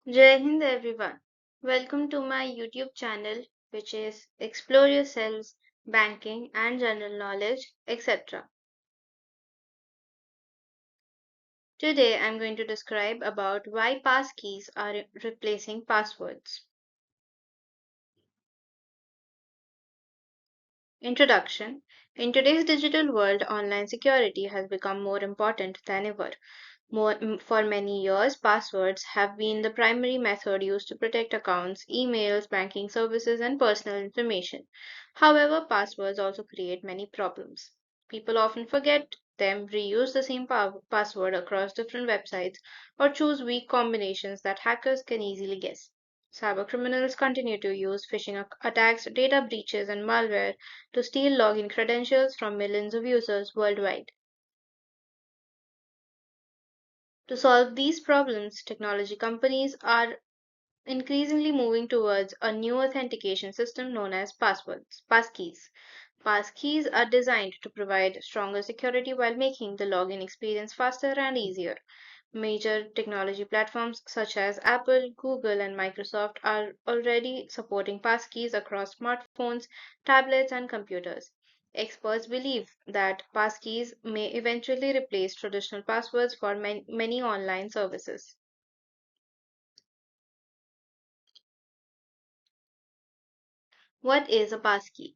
Jai Hind everyone. Welcome to my YouTube channel, which is Explore Yourselves, Banking and General Knowledge, etc. Today I'm going to describe about why passkeys are replacing passwords. Introduction. In today's digital world, online security has become more important than ever. For many years, passwords have been the primary method used to protect accounts, emails, banking services, and personal information. However, passwords also create many problems. People often forget them, reuse the same password across different websites, or choose weak combinations that hackers can easily guess. Cybercriminals continue to use phishing attacks, data breaches, and malware to steal login credentials from millions of users worldwide. To solve these problems, technology companies are increasingly moving towards a new authentication system known as passkeys. Passkeys are designed to provide stronger security while making the login experience faster and easier. Major technology platforms such as Apple, Google, and Microsoft are already supporting passkeys across smartphones, tablets, and computers. Experts believe that passkeys may eventually replace traditional passwords for many online services. What is a passkey?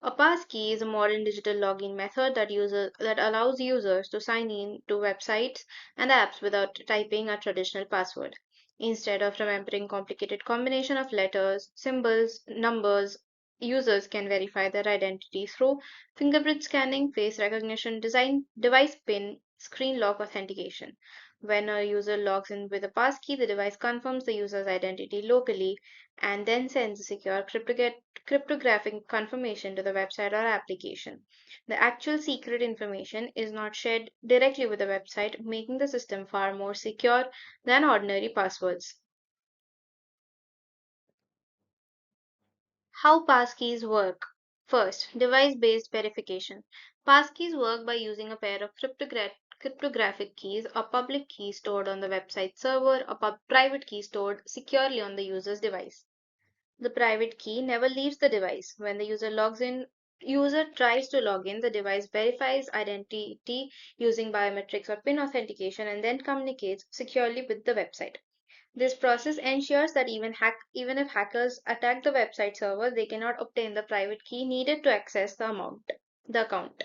A passkey is a modern digital login method that allows users to sign in to websites and apps without typing a traditional password. Instead of remembering complicated combination of letters, symbols, numbers, users can verify their identity through fingerprint scanning, face recognition, device PIN, screen lock authentication. When a user logs in with a passkey, the device confirms the user's identity locally and then sends a secure cryptographic confirmation to the website or application. The actual secret information is not shared directly with the website, making the system far more secure than ordinary passwords. How passkeys work. First, device based verification. Passkeys work by using a pair of cryptographic keys, a public key stored on the website server, a private key stored securely on the user's device. The private key never leaves the device. When the user tries to log in, the device verifies identity using biometrics or PIN authentication and then communicates securely with the website. This process ensures that even if hackers attack the website server, they cannot obtain the private key needed to access the account.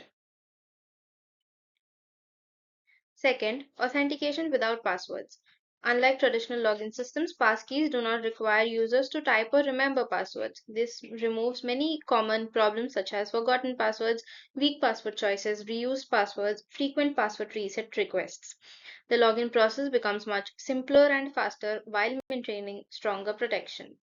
Second, authentication without passwords. Unlike traditional login systems, passkeys do not require users to type or remember passwords. This removes many common problems such as forgotten passwords, weak password choices, reused passwords, frequent password reset requests. The login process becomes much simpler and faster while maintaining stronger protection.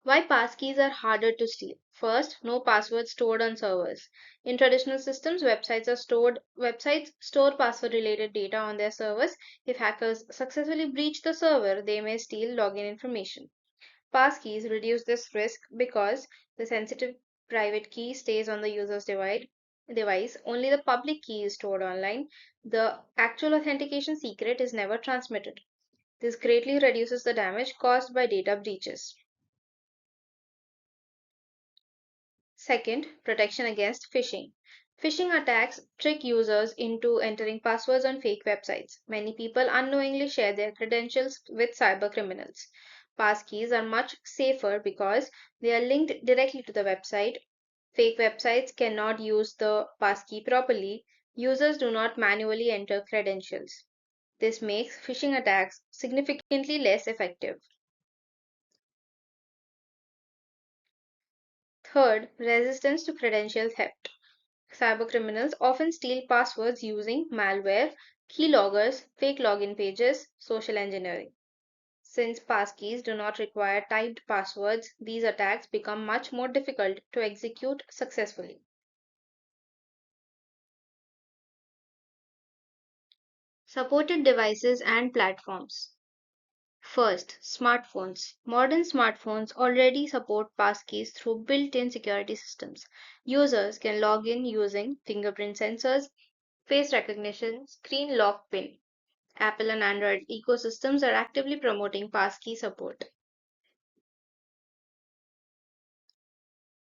Why passkeys are harder to steal. First, no passwords stored on servers. In traditional systems, websites store password related data on their servers. If hackers successfully breach the server, they may steal login information. Passkeys reduce this risk because the sensitive private key stays on the user's device. Only the public key is stored online. The actual authentication secret is never transmitted. This greatly reduces the damage caused by data breaches. Second, protection against phishing. Phishing attacks trick users into entering passwords on fake websites. Many people unknowingly share their credentials with cyber criminals. Passkeys are much safer because they are linked directly to the website. Fake websites cannot use the passkey properly. Users do not manually enter credentials. This makes phishing attacks significantly less effective. Third, resistance to credential theft. Cybercriminals often steal passwords using malware, keyloggers, fake login pages, social engineering. Since passkeys do not require typed passwords, these attacks become much more difficult to execute successfully. Supported devices and platforms. First, smartphones. Modern smartphones already support passkeys through built in security systems. Users can log in using fingerprint sensors, face recognition, screen lock PIN. Apple and Android ecosystems are actively promoting passkey support.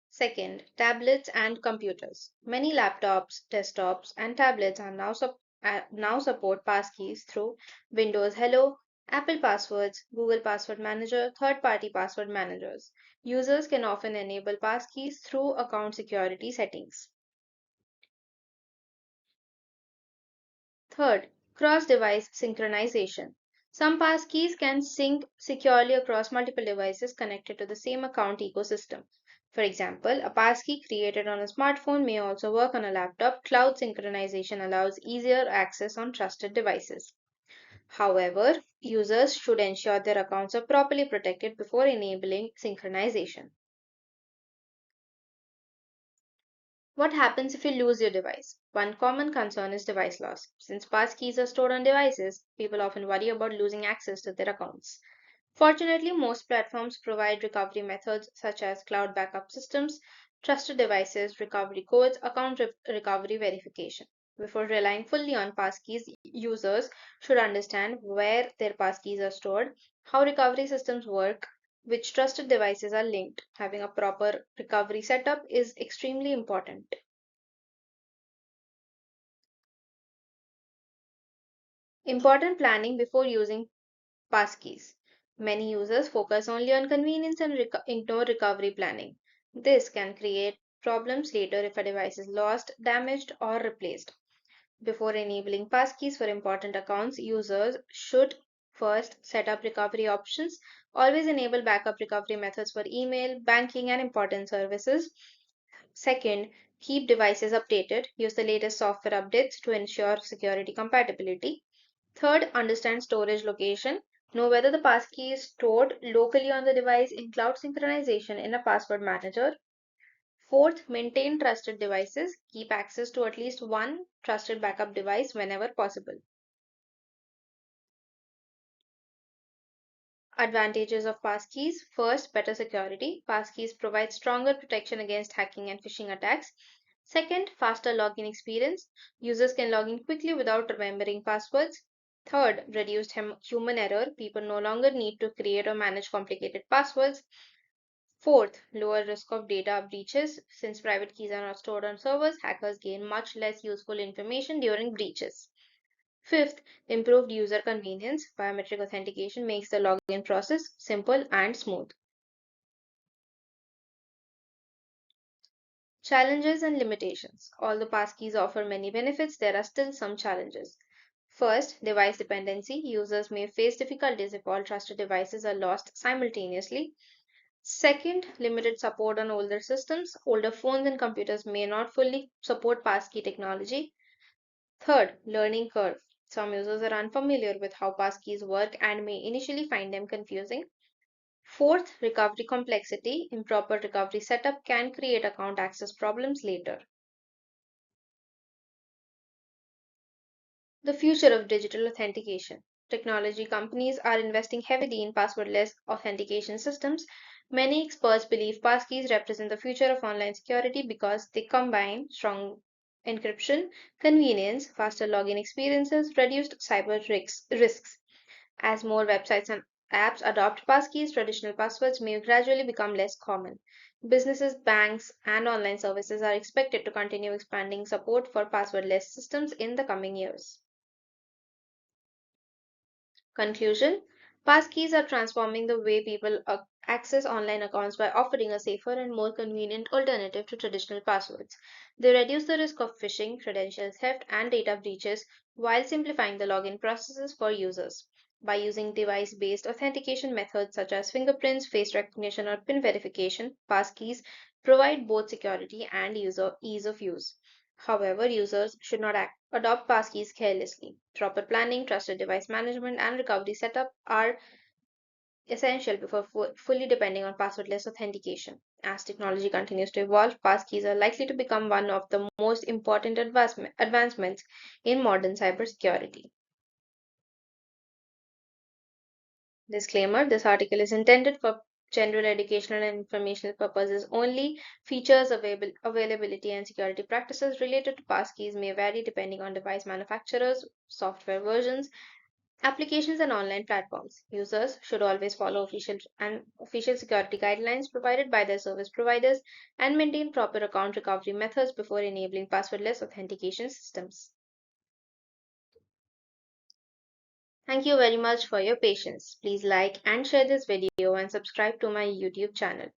Second, tablets and computers. Many laptops, desktops, and tablets are now support passkeys through Windows Hello, Apple Passwords, Google Password Manager, third-party password managers. Users can often enable passkeys through account security settings. Third, cross-device synchronization. Some passkeys can sync securely across multiple devices connected to the same account ecosystem. For example, a passkey created on a smartphone may also work on a laptop. Cloud synchronization allows easier access on trusted devices. However, users should ensure their accounts are properly protected before enabling synchronization. What happens if you lose your device? One common concern is device loss. Since passkeys are stored on devices, people often worry about losing access to their accounts. Fortunately, most platforms provide recovery methods such as cloud backup systems, trusted devices, recovery codes, recovery verification. Before relying fully on passkeys, users should understand where their passkeys are stored, how recovery systems work, which trusted devices are linked. Having a proper recovery setup is extremely important. Important planning before using passkeys. Many users focus only on convenience and ignore recovery planning. This can create problems later if a device is lost, damaged, or replaced. Before enabling passkeys for important accounts, users should first set up recovery options. Always enable backup recovery methods for email, banking, and important services. Second, keep devices updated. Use the latest software updates to ensure security compatibility. Third, understand storage location. Know whether the passkey is stored locally on the device in cloud synchronization in a password manager. Fourth, maintain trusted devices. Keep access to at least one trusted backup device whenever possible. Advantages of passkeys. First, better security. Passkeys provide stronger protection against hacking and phishing attacks. Second, faster login experience. Users can log in quickly without remembering passwords. Third, reduced human error. People no longer need to create or manage complicated passwords. Fourth, lower risk of data breaches. Since private keys are not stored on servers, hackers gain much less useful information during breaches. Fifth, improved user convenience. Biometric authentication makes the login process simple and smooth. Challenges and limitations. Although passkeys offer many benefits, there are still some challenges. First, device dependency. Users may face difficulties if all trusted devices are lost simultaneously. Second, limited support on older systems. Older phones and computers may not fully support passkey technology. Third, learning curve. Some users are unfamiliar with how passkeys work and may initially find them confusing. Fourth, recovery complexity. Improper recovery setup can create account access problems later. The future of digital authentication. Technology companies are investing heavily in passwordless authentication systems. Many experts believe passkeys represent the future of online security because they combine strong encryption, convenience, faster login experiences, reduced cyber risks. As more websites and apps adopt passkeys, traditional passwords may gradually become less common. Businesses, banks, and online services are expected to continue expanding support for passwordless systems in the coming years. Conclusion. Passkeys are transforming the way people access online accounts by offering a safer and more convenient alternative to traditional passwords. They reduce the risk of phishing, credential theft, and data breaches while simplifying the login processes for users. By using device based authentication methods such as fingerprints, face recognition, or PIN verification, passkeys provide both security and user ease of use. However, users should not adopt passkeys carelessly. Proper planning, trusted device management, and recovery setup are essential before fully depending on passwordless authentication. As technology continues to evolve, passkeys are likely to become one of the most important advancements in modern cybersecurity. Disclaimer: this article is intended for general educational and informational purposes only. Features, availability, and security practices related to passkeys may vary depending on device manufacturers, software versions, Applications and online platforms. Users should always follow official security guidelines provided by their service providers and maintain proper account recovery methods before enabling passwordless authentication systems. Thank you very much for your patience. Please like and share this video and subscribe to my YouTube channel.